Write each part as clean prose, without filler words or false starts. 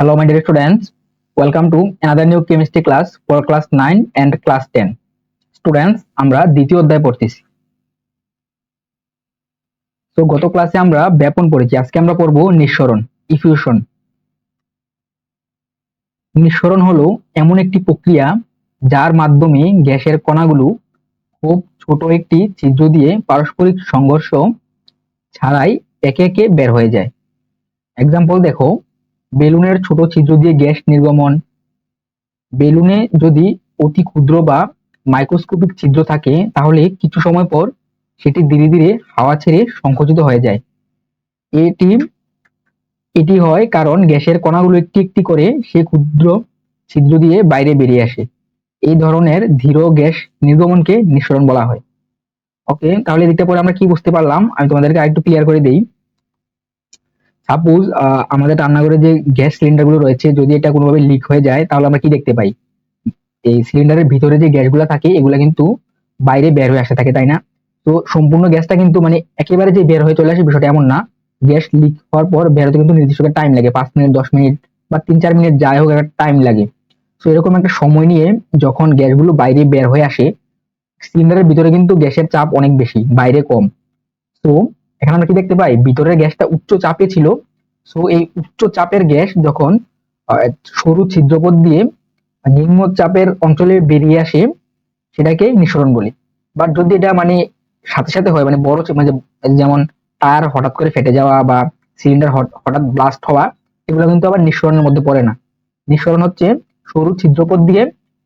Hello, my dear students. Welcome to another new chemistry class for class 9 and class 10. Students, আমরা দ্বিতীয় অধ্যায় পড়তেছি। তো গত ক্লাসে আমরা ব্যাপন পড়েছি। আজকে আমরা পড়ব নিঃসরণ, ইফিউশন। নিঃসরণ হলো এমন একটি প্রক্রিয়া যার মাধ্যমে গ্যাসের কণাগুলো খুব ছোট একটি ছিদ্র দিয়ে পারস্পরিক সংঘর্ষ ছাড়াই একে একে বের হয়ে যায়। এক্সাম্পল দেখো, বেলুনের ছোট ছিদ্র দিয়ে গ্যাস নির্গমন। বেলুনে যদি অতি ক্ষুদ্র বা মাইক্রোস্কোপিক ছিদ্র থাকে তাহলে কিছু সময় পর সেটি ধীরে ধীরে হাওয়া ছেড়ে সংকুচিত হয়ে যায়। এটি হয় কারণ গ্যাসের কণাগুলো একটি একটি করে সে ক্ষুদ্র ছিদ্র দিয়ে বাইরে বেরিয়ে আসে। এই ধরনের ধীর গ্যাস নির্গমনকে নিঃসরণ বলা হয়। ওকে, তাহলে এদিকটা পরে আমরা কি বুঝতে পারলাম আমি তোমাদেরকে আরেকটু ক্লিয়ার করে দিই। সাপোজ আমাদের রান্নাঘরে যে গ্যাস সিলিন্ডার গুলো রয়েছে, যদি এটা কোনোভাবে লিক হয়ে যায় তাহলে আমরা কি দেখতে পাই? এই সিলিন্ডারের ভিতরে যে গ্যাসগুলো থাকে এগুলা কিন্তু বাইরে বের হয়ে আসে থাকে, তাই না? তো সম্পূর্ণ গ্যাসটা কিন্তু মানে একেবারে যে বের হয়ে চলে আসে বিষয়টা এমন না। গ্যাস লিক হওয়ার পর বের হতে কিন্তু নির্দিষ্ট টাইম লাগে, 5 মিনিট, 10 মিনিট বা 3-4 মিনিট যাই হোক, একটা টাইম লাগে। তো এরকম একটা সময় নিয়ে যখন গ্যাসগুলো বাইরে বের হয়ে আসে, সিলিন্ডারের ভিতরে কিন্তু গ্যাসের চাপ অনেক বেশি, বাইরে কম। তো এখানে আমরা কি দেখতে পাই, ভিতরের গ্যাসটা উচ্চ চাপে ছিল। সো এই উচ্চ চাপের গ্যাস যখন সরু ছিদ্রপথ দিয়ে নিম্ন চাপের অঞ্চলে বেরিয়ে আসে সেটাকে নিঃসরণ বলি। বাট যদি এটা মানে সাথে সাথে হয়, মানে বড় মানে যেমন টায়ার হঠাৎ করে ফেটে যাওয়া বা সিলিন্ডার হঠাৎ ব্লাস্ট হওয়া, এগুলো কিন্তু আবার নিঃসরণের মধ্যে পড়ে না। নিঃসরণ হচ্ছে সরু ছিদ্রপথ দিয়ে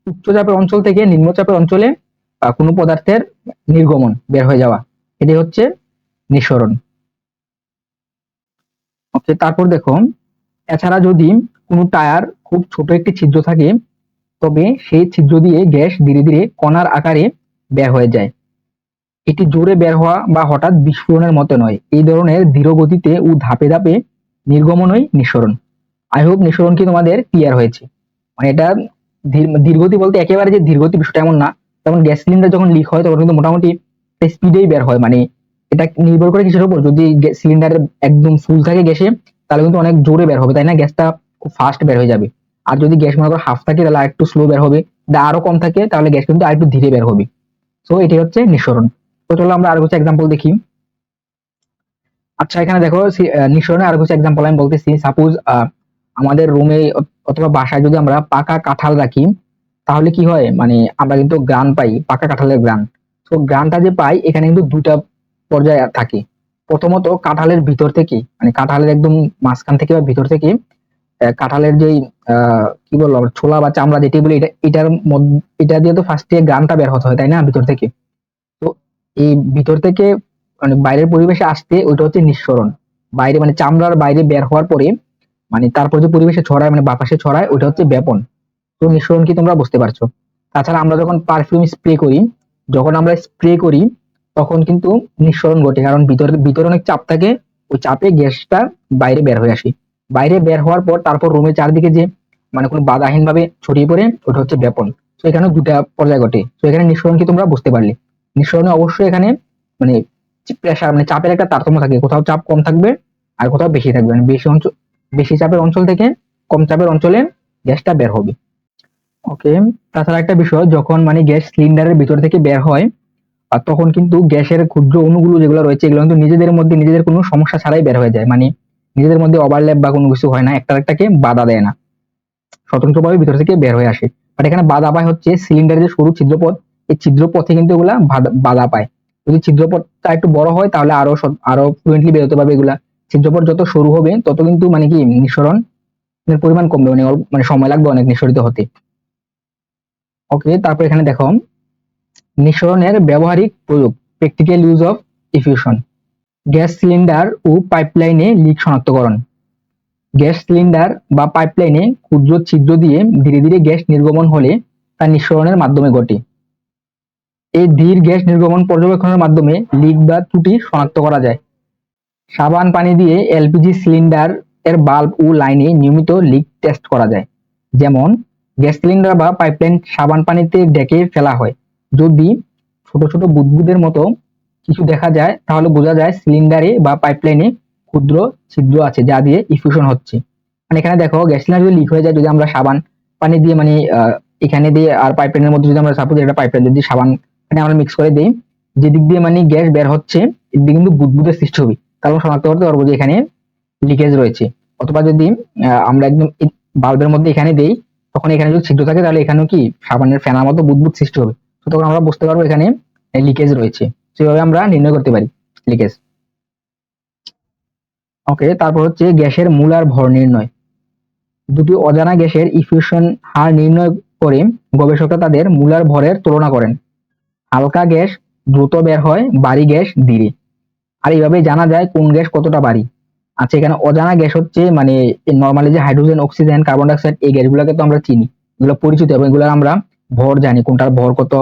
উচ্চ চাপের অঞ্চল থেকে নিম্ন চাপের অঞ্চলে কোনো পদার্থের নির্গমন, বের হয়ে যাওয়া, এটি হচ্ছে নিঃসরণ। ওকে, তারপর দেখো, এছাড়া যদি কোনো টায়ার খুব ছোট একটি ছিদ্র থাকে তবে সেই ছিদ্র দিয়ে গ্যাস ধীরে ধীরে কণার আকারে বের হয়ে যায়। এটি জোরে বের হওয়া বা হঠাৎ বিস্ফোরণের মতো নয়। এই ধরনের ধীর গতিতে ও ধাপে ধাপে নির্গমনই নিঃসরণ। আই হোপ নিঃসরণ কি তোমাদের ক্লিয়ার হয়েছে? মানে এটা ধীরগতি বলতে একেবারে যে ধীরগতি বিষয়টা এমন না। যেমন গ্যাস সিলিন্ডার যখন লিক হয় তখন কিন্তু মোটামুটি স্পিডেই বের হয়। মানে এটা নির্ভর করে কিসের উপর, যদি সিলিন্ডার একদম ফুল থাকে গ্যাসে তাহলে কিন্তু অনেক জোরে বের হবে, তাই না? গ্যাসটা খুব ফাস্ট বের হয়ে যাবে। আর যদি গ্যাস মনে করো হাফ থাকে তাহলে আরেকটু স্লো বের হবে, আরো কম থাকে তাহলে গ্যাস কিন্তু আরেকটু ধীরে বের হবে। সো এটি হচ্ছে নিঃসরণ। তো চলো আমরা আরো কিছু এক্সাম্পল দেখি। আচ্ছা, এখানে দেখো নিঃসরণে আরো কিছু এক্সাম্পল আমি বলতেছি। সাপোজ আমাদের রুমে অথবা বাসায় যদি আমরা পাকা কাঁঠাল রাখি তাহলে কি হয়, মানে আমরা কিন্তু গ্রান পাই, পাকা কাঁঠালের গ্রান। তো গ্রানটা যে পাই এখানে কিন্তু দুটা পর্যায়ে থাকে। প্রথমত কাঁঠালের ভিতর থেকে, মানে কাঁঠালের একদম মাঝখান থেকে বা ভিতর থেকে কাঁঠালের যেই কি বলবো ছোলা বা চামড়া যেটি বলি, এটার মধ্যে এটা দিয়ে তো ফার্স্টে গ্রানটা বের হতে হয়, তাই না, ভিতর থেকে। তো এই ভিতর থেকে মানে বাইরের পরিবেশে আসতে ওইটা হচ্ছে নিঃসরণ। বাইরে মানে চামড়ার বাইরে বের হওয়ার পরে মানে তারপর যে পরিবেশে ছড়ায়, মানে বাতাসে ছড়ায়, ওইটা হচ্ছে ব্যাপন। তো নিঃসরণ কি তোমরা বুঝতে পারছো? তাছাড়া আমরা যখন পারফিউম স্প্রে করি, যখন আমরা স্প্রে করি তখন কিন্তু নিঃসরণ ঘটে, কারণ ভিতরে অনেক চাপ থাকে। ওই চাপে গ্যাসটা বাইরে বের হয়ে আসে। বাইরে বের হওয়ার পর তারপর রুমের চারদিকে যে মানে কোনো বাধাহীন ভাবে ছড়িয়ে পড়ে, ওটা হচ্ছে ব্যাপন। তো এখানে দুটা পর্যায় ঘটে। তো এখানে নিঃসরণ কি তোমরা বুঝতে পারলে? নিঃসরণে অবশ্যই এখানে মানে প্রেসার, মানে চাপের একটা তারতম্য থাকে, কোথাও চাপ কম থাকবে আর কোথাও বেশি থাকবে। মানে বেশি চাপের অঞ্চল থেকে কম চাপের অঞ্চলে গ্যাসটা বের হবে। ওকে, তাছাড়া একটা বিষয়, যখন মানে গ্যাস সিলিন্ডারের ভিতর থেকে বের হয় আর তখন কিন্তু গ্যাসের ক্ষুদ্র অণুগুলো যেগুলো রয়েছে এগুলো কিন্তু নিজেদের মধ্যে নিজেদের কোনো সমস্যা ছাড়াই বের হয়ে যায়। মানে নিজেদের মধ্যে ওভারল্যাপ বা কোনো কিছু হয় না, একটা একটাকে বাধা দেয় না, স্বতন্ত্রভাবে ভিতর থেকে বের হয়ে আসে। বাট এখানে বাধা পায় হচ্ছে সিলিন্ডারের যে সরু ছিদ্রপথ, এই ছিদ্রপথে কিন্তু এগুলা বাধা পায়। যদি ছিদ্রপথটা একটু বড় হয় তাহলে আরো ফ্লুয়েন্টলি বেরোতে পারবে এগুলা। ছিদ্রপথ যত সরু হবে তত কিন্তু মানে কি নিঃসরণের পরিমাণ কমবে, মানে মানে সময় লাগবে অনেক নিঃসরিত হতে। ওকে, তারপর এখানে দেখো নিঃসরণের ব্যবহারিক প্রয়োগ, practical use of diffusion. Gas cylinder ও পাইপলাইনে লিক শনাক্তকরণ। গ্যাস সিলিন্ডার বা পাইপলাইনে ক্ষুদ্র ছিদ্র দিয়ে ধীরে ধীরে গ্যাস নির্গমন হলে তা নিঃসরণের মাধ্যমে ঘটে। এই ধীর গ্যাস নির্গমন পর্যবেক্ষণের মাধ্যমে লিক বা ত্রুটি শনাক্ত করা যায়। সাবান পানি দিয়ে এলপিজি সিলিন্ডার এর বাল্ব ও লাইনে নিয়মিত লিক টেস্ট করা যায়। যেমন গ্যাস সিলিন্ডার বা পাইপলাইন সাবান পানিতে ঢেকে ফেলা হয়। যদি ছোট ছোট বুদবুদের মতো কিছু দেখা যায় তাহলে বোঝা যায় সিলিন্ডারে বা পাইপলাইনে ক্ষুদ্র ছিদ্র আছে যা দিয়ে ইফিউশন হচ্ছে। মানে এখানে দেখো গ্যাস সিলিন্ডার যদি লিক হয়ে যায়, যদি আমরা সাবান পানি দিয়ে মানে এখানে দিয়ে আর পাইপলাইনের মধ্যে যদি আমরা সাপোজ একটা পাইপলাইন যদি সাবান মানে আমরা মিক্স করে দিই, যেদিক দিয়ে মানে গ্যাস বের হচ্ছে এদিকে কিন্তু বুদবুদের সৃষ্টি হবে, তাহলে শনাক্ত করতে পারবো যে এখানে লিকেজ রয়েছে। অথবা যদি আমরা একদম বাল্বের মধ্যে এখানে দেই, তখন এখানে যদি ছিদ্র থাকে তাহলে এখানেও কি সাবানের ফেনার মতো বুদবুদ সৃষ্টি হবে, তো তখন আমরা বুঝতে পারবো এখানে লিকেজ রয়েছে। সেভাবে আমরা নির্ণয় করতে পারি লিকেজ। ওকে, তারপর হচ্ছে গ্যাসের মূল আর ভর নির্ণয়। দুটি অজানা গ্যাসের ইফিউশন হার নির্ণয় করে গবেষকরা তাদের মূল আর ভরের তুলনা করেন। হালকা গ্যাস দ্রুত বের হয়, ভারী গ্যাস ধীরে। আর এইভাবে জানা যায় কোন গ্যাস কতটা ভারী। আচ্ছা, এখানে অজানা গ্যাস হচ্ছে মানে নর্মালি যে হাইড্রোজেন, অক্সিজেন, কার্বন ডাইঅক্সাইড এই গ্যাসগুলোকে তো আমরা চিনি, এগুলো পরিচিত এবং এগুলোর আমরা ভর জানি, কোনটার ভর কত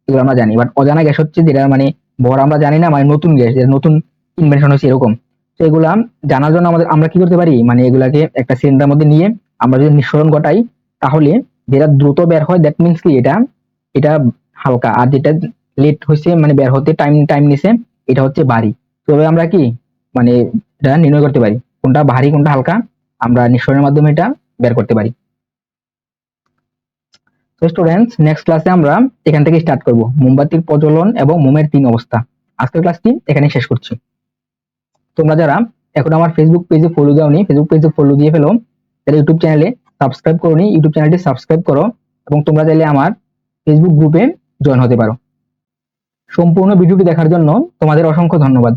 এগুলো আমরা জানি। বাট অজানা গ্যাস হচ্ছে যেটা মানে ভর আমরা জানি না, মানে নতুন গ্যাস, যেটা নতুন ইনভেনশন হচ্ছে এরকম। তো এগুলা জানার জন্য আমরা কি করতে পারি, মানে এগুলাকে একটা সিলিন্ডার মধ্যে নিয়ে আমরা যদি নিঃসরণ ঘটাই, তাহলে যেটা দ্রুত বের হয় দ্যাট মিনস কি এটা এটা হালকা, আর যেটা লেট হয়েছে মানে বের হতে টাইম টাইম নিছে এটা হচ্ছে ভারী। তো এভাবে আমরা কি মানে এটা নির্ণয় করতে পারি কোনটা ভারী কোনটা হালকা, আমরা নিঃসরণের মাধ্যমে এটা বের করতে পারি। তো স্টুডেন্টস, নেক্সট ক্লাসে আমরা এখান থেকে স্টার্ট করব মোমবাতির প্রজ্বলন এবং মোমের 3 অবস্থা। আজকের ক্লাসটি এখানে শেষ করছি। তোমরা যারা এখন আমার ফেসবুক পেজে ফলো দাওনি, ফেসবুক পেজে ফলো দিয়ে ফেলো, তাহলে ইউটিউব চ্যানেলে সাবস্ক্রাইব করোনি, ইউটিউব চ্যানেলটি সাবস্ক্রাইব করো এবং তোমরা চাইলে আমার ফেসবুক গ্রুপে জয়েন হতে পারো। সম্পূর্ণ ভিডিওটি দেখার জন্য তোমাদের অসংখ্য ধন্যবাদ।